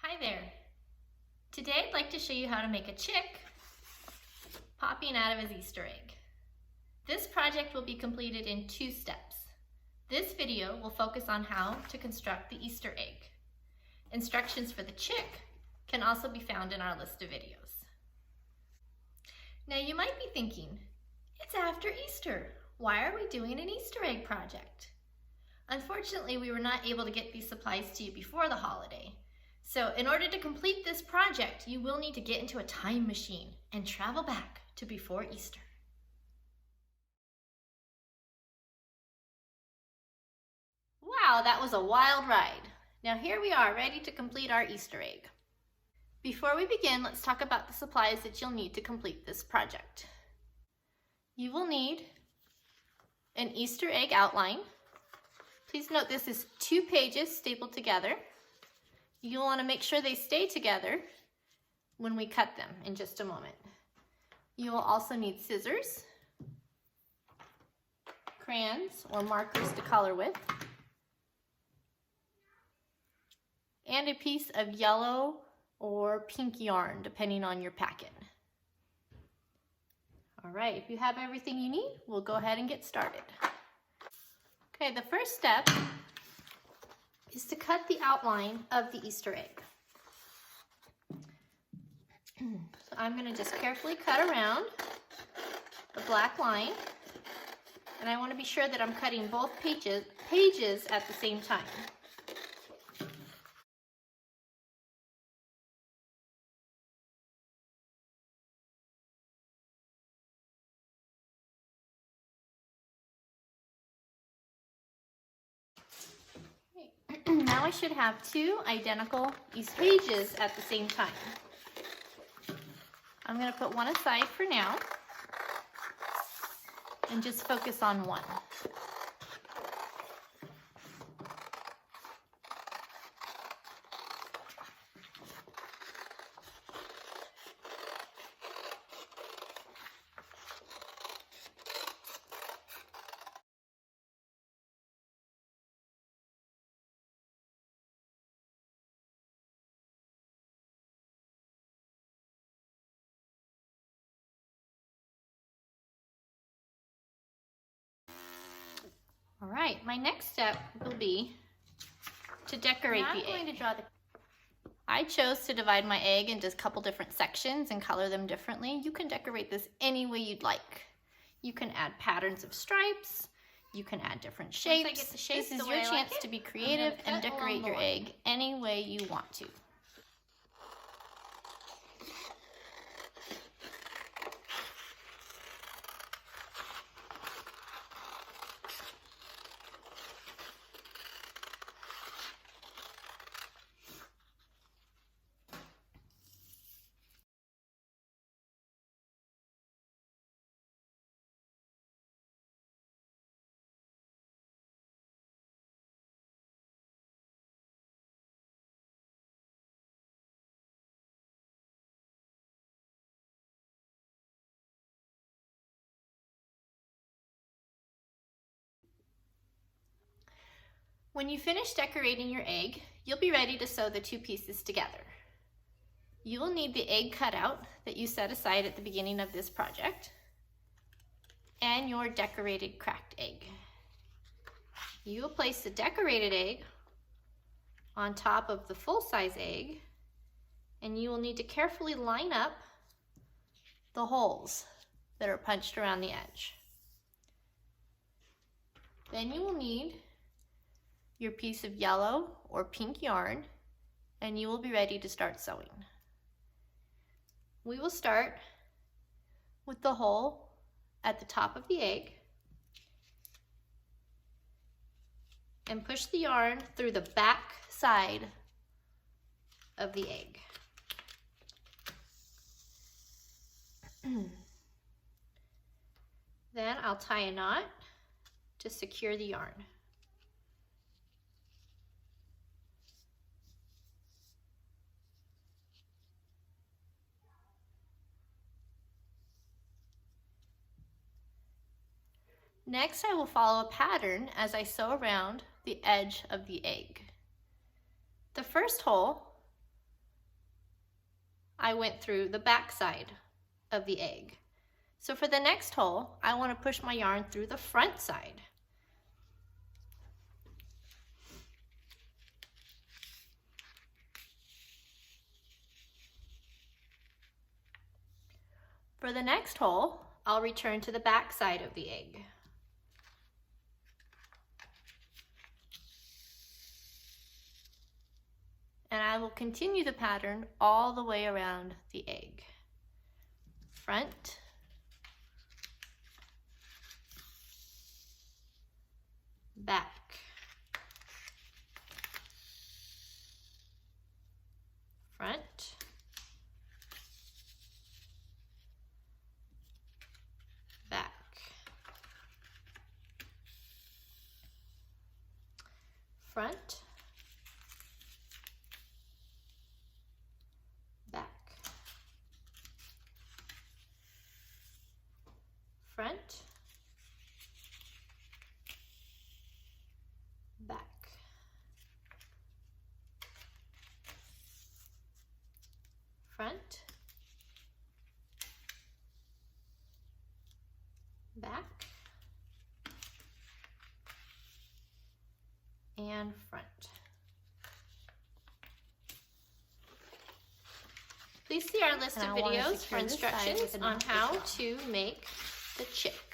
Hi there. Today I'd like to show you how to make a chick popping out of his Easter egg. This project will be completed in 2 steps. This video will focus on how to construct the Easter egg. Instructions for the chick can also be found in our list of videos. Now you might be thinking, it's after Easter. Why are we doing an Easter egg project? Unfortunately, we were not able to get these supplies to you before the holiday. So in order to complete this project, you will need to get into a time machine and travel back to before Easter. Wow, that was a wild ride. Now here we are, ready to complete our Easter egg. Before we begin, let's talk about the supplies that you'll need to complete this project. You will need an Easter egg outline. Please note this is 2 pages stapled together. You'll want to make sure they stay together when we cut them in just a moment. You will also need scissors, crayons or markers to color with, and a piece of yellow or pink yarn depending on your packet. All right, if you have everything you need, we'll go ahead and get started. Okay, the first step is to cut the outline of the Easter egg. So I'm going to just carefully cut around the black line, and I want to be sure that I'm cutting both pages at the same time. Now I should have 2 identical pages at the same time. I'm going to put one aside for now and just focus on one. All right, my next step will be to decorate the egg. I chose to divide my egg into a couple different sections and color them differently. You can decorate this any way you'd like. You can add patterns of stripes. You can add different shapes. This is your chance to be creative and decorate your egg any way you want to. When you finish decorating your egg, you'll be ready to sew the 2 pieces together. You will need the egg cutout that you set aside at the beginning of this project and your decorated cracked egg. You will place the decorated egg on top of the full-size egg, and you will need to carefully line up the holes that are punched around the edge. Then you will need your piece of yellow or pink yarn, and you will be ready to start sewing. We will start with the hole at the top of the egg and push the yarn through the back side of the egg. Then I'll tie a knot to secure the yarn. Next, I will follow a pattern as I sew around the edge of the egg. The first hole I went through the back side of the egg. So for the next hole, I want to push my yarn through the front side. For the next hole, I'll return to the back side of the egg. And I will continue the pattern all the way around the egg. Front, back, front, back, front, back, front, back, front, back, and front. Please see our list of videos for instructions on how to make the chick.